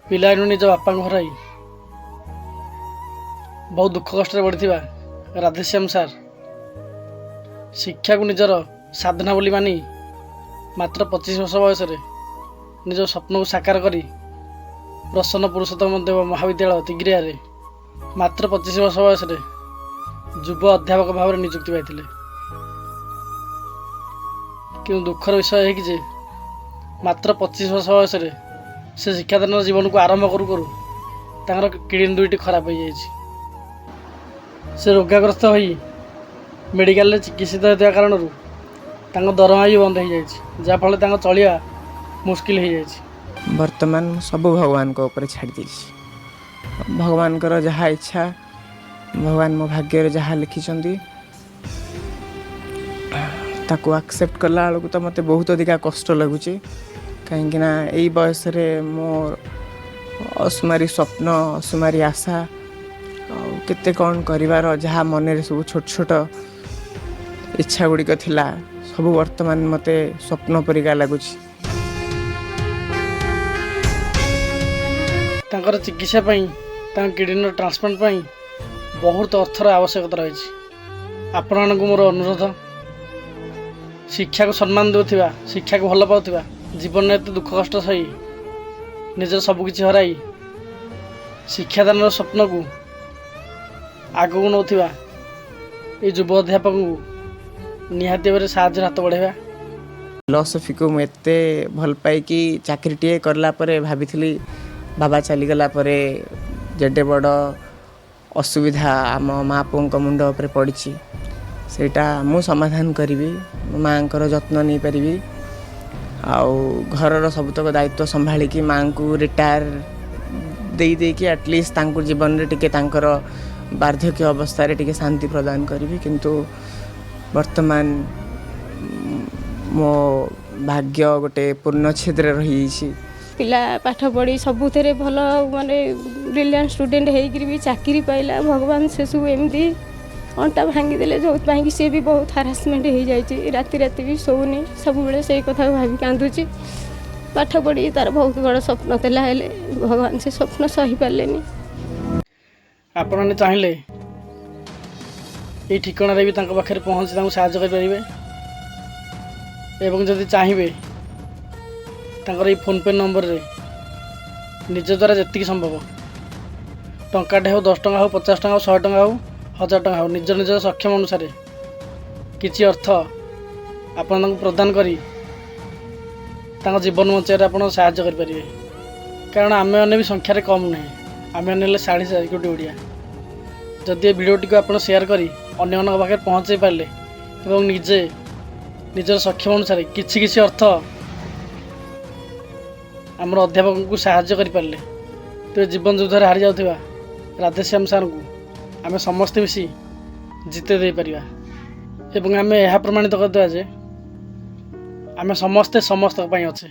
ପିଲାଦିନୁ ନିଜ ବାପାଙ୍କୁ ହରାଇ ବହୁତ ଦୁଃଖ କଷ୍ଟରେ ବଢ଼ିଥିବା ରାଧେଶ୍ୟାମ ସାର୍ ଶିକ୍ଷାକୁ ନିଜର ସାଧନା ବୋଲି ମାନି ମାତ୍ର 25 ବର୍ଷ ବୟସରେ ନିଜ ସ୍ୱପ୍ନକୁ ସାକାର କରି ପ୍ରସନ୍ନ ପୁରୁଷୋତ୍ତମ ଦେବ ମହାବିଦ୍ୟାଳୟ ତିଗିରିଆରେ ମାତ୍ର 25 ବର୍ଷ ବୟସରେ ଯୁବ ଅଧ୍ୟାପକ ଭାବରେ ନିଯୁକ୍ତି ପାଇଥିଲେ। କିନ୍ତୁ ଦୁଃଖର ବିଷୟ ଏହିକି ଯେ ମାତ୍ର 25 ବର୍ଷ ବୟସରେ ସେ ଶିକ୍ଷାଦାନର ଜୀବନକୁ ଆରମ୍ଭ କରୁ କରୁ ତାଙ୍କର କିଡ଼ନୀ ଦୁଇଟି ଖରାପ ହୋଇଯାଇଛି। ସେ ରୋଗାଗ୍ରସ୍ତ ହୋଇ ମେଡ଼ିକାଲରେ ଚିକିତ୍ସିତ ହେଉଥିବା କାରଣରୁ ତାଙ୍କ ଦରମା ବି ବନ୍ଦ ହୋଇଯାଇଛି, ଯାହାଫଳରେ ତାଙ୍କ ଚଳିବା ମୁସ୍କିଲ ହୋଇଯାଇଛି। ବର୍ତ୍ତମାନ ସବୁ ଭଗବାନଙ୍କ ଉପରେ ଛାଡ଼ି ଦେଇଛି। ଭଗବାନଙ୍କର ଯାହା ଇଚ୍ଛା, ଭଗବାନ ମୋ ଭାଗ୍ୟରେ ଯାହା ଲେଖିଛନ୍ତି ତାକୁ ଆକ୍ସେପ୍ଟ କଲା ବେଳକୁ ତ ମୋତେ ବହୁତ ଅଧିକା କଷ୍ଟ ଲାଗୁଛି। କାହିଁକିନା ଏଇ ବୟସରେ ମୋ ଅସୁମାରୀ ସ୍ୱପ୍ନ, ଅସୁମାରୀ ଆଶା ଆଉ କେତେ କ'ଣ କରିବାର ଯାହା ମନରେ ସବୁ ଛୋଟ ଛୋଟ ଇଚ୍ଛା ଗୁଡ଼ିକ ଥିଲା, ସବୁ ବର୍ତ୍ତମାନ ମୋତେ ସ୍ୱପ୍ନ ପରିକା ଲାଗୁଛି। ତାଙ୍କର ଚିକିତ୍ସା ପାଇଁ, ତାଙ୍କ କିଡ଼ନୀର ଟ୍ରାନ୍ସପ୍ଲାଣ୍ଟ ପାଇଁ ବହୁତ ଅର୍ଥର ଆବଶ୍ୟକତା ରହିଛି। ଆପଣମାନଙ୍କୁ ମୋର ଅନୁରୋଧ, ଶିକ୍ଷାକୁ ସମ୍ମାନ ଦେଉଥିବା, ଶିକ୍ଷାକୁ ଭଲ ପାଉଥିବା, ଜୀବନରେ ଏତେ ଦୁଃଖ କଷ୍ଟ ସହି ନିଜର ସବୁକିଛି ହରାଇ ଶିକ୍ଷାଦାନର ସ୍ୱପ୍ନକୁ ଆଗକୁ ନେଉଥିବା এই ଯୁବ ଅଧ୍ୟାପକଙ୍କୁ ନିହାତି ଭାବରେ ସାହାଯ୍ୟର ହାତ ବଢ଼ାଇବା। ଫିଲୋସଫିକୁ ମୁଁ ଏତେ ଭଲ ପାଇକି ଚାକିରିଟିଏ କଲା ପରେ ଭାବିଥିଲି ବାବା ଚାଲିଗଲା ପରେ ଯେତେ ବଡ଼ ଅସୁବିଧା ଆମ ମା ପୁଅଙ୍କ ମୁଣ୍ଡ ଉପରେ ପଡ଼ିଛି ସେଇଟା ମୁଁ ସମାଧାନ କରିବି, ମୋ ମାଆଙ୍କର ଯତ୍ନ ନେଇପାରିବି ଆଉ ଘରର ସବୁତକ ଦାୟିତ୍ୱ ସମ୍ଭାଳିକି ମାଆଙ୍କୁ ରିଟାୟାର ଦେଇକି ଆଟଲିଷ୍ଟ ତାଙ୍କ ଜୀବନରେ ଟିକେ ତାଙ୍କର ବାର୍ଦ୍ଧକ୍ୟ ଅବସ୍ଥାରେ ଟିକେ ଶାନ୍ତି ପ୍ରଦାନ କରିବି। କିନ୍ତୁ ବର୍ତ୍ତମାନ ମୋ ଭାଗ୍ୟ ଗୋଟେ ପୂର୍ଣ୍ଣଚ୍ଛେଦରେ ରହିଯାଇଛି। ପିଲା ପାଠ ପଢ଼ି ସବୁଥିରେ ଭଲ ମାନେ ବ୍ରିଲିଆଣ୍ଟ ଷ୍ଟୁଡେଣ୍ଟ ହେଇକିରି ବି ଚାକିରି ପାଇଲା, ଭଗବାନ ସେସବୁ ଏମିତି ଅଣ୍ଟା ଭାଙ୍ଗିଦେଲେ, ଯେଉଁଥିପାଇଁ କି ସିଏ ବି ବହୁତ ହାରାସମେଣ୍ଟ ହେଇଯାଇଛି। ରାତି ରାତି ବି ଶୋଉନି, ସବୁବେଳେ ସେଇ କଥାକୁ ଭାବି କାନ୍ଦୁଛି। ପାଠ ପଢ଼ି ତାର ବହୁତ ବଡ଼ ସ୍ୱପ୍ନ ଥିଲା, ହେଲେ ଭଗବାନ ସେ ସ୍ୱପ୍ନ ସହିପାରିଲେନି। ଆପଣମାନେ ଚାହିଁଲେ এই ଠିକଣାରେ ବି ତାଙ୍କ ପାଖରେ ପହଞ୍ଚି ତାଙ୍କୁ ସାହାଯ୍ୟ କରିପାରିବେ ଏବଂ ଯଦି ଚାହିଁବେ ତାଙ୍କର ଏଇ ଫୋନ୍ ପେ ନମ୍ବରରେ ନିଜ ଦ୍ୱାରା ଯେତିକି ସମ୍ଭବ ଟଙ୍କାଟେ ହେଉ, 10 ଟଙ୍କା ହେଉ, 50 ଟଙ୍କା ହେଉ, 100 ଟଙ୍କା ହେଉ, 1000 ଟଙ୍କା ହେଉ, ନିଜର ସକ୍ଷମ ଅନୁସାରେ କିଛି ଅର୍ଥ ଆପଣ ତାଙ୍କୁ ପ୍ରଦାନ କରି ତାଙ୍କ ଜୀବନ ବଞ୍ଚାଇବାରେ ଆପଣ ସାହାଯ୍ୟ କରିପାରିବେ। କାରଣ ଆମେମାନେ ବି ସଂଖ୍ୟାରେ କମ୍ ନୁହେଁ, ଆମେମାନେ ହେଲେ 40 କୋଟି ଓଡ଼ିଆ। ଯଦି ଏ ଭିଡ଼ିଓଟିକୁ ଆପଣ ସେୟାର କରି ଅନ୍ୟମାନଙ୍କ ପାଖରେ ପହଞ୍ଚାଇ ପାରିଲେ ଏବଂ ନିଜେ ନିଜର ସକ୍ଷମ ଅନୁସାରେ କିଛି ଅର୍ଥ ଆମର ଅଧ୍ୟାପକଙ୍କୁ ସାହାଯ୍ୟ କରିପାରିଲେ, ତେବେ ଜୀବନ ଯୁଦ୍ଧରେ ହାରିଯାଉଥିବା ରାଧେଶ୍ୟାମ ସାର୍ଙ୍କୁ ଆମେ ସମସ୍ତେ ମିଶି ଜିତେଇ ଦେଇପାରିବା ଏବଂ ଆମେ ଏହା ପ୍ରମାଣିତ କରିଦେବା ଯେ ଆମେ ସମସ୍ତେ ସମସ୍ତଙ୍କ ପାଇଁ ଅଛେ।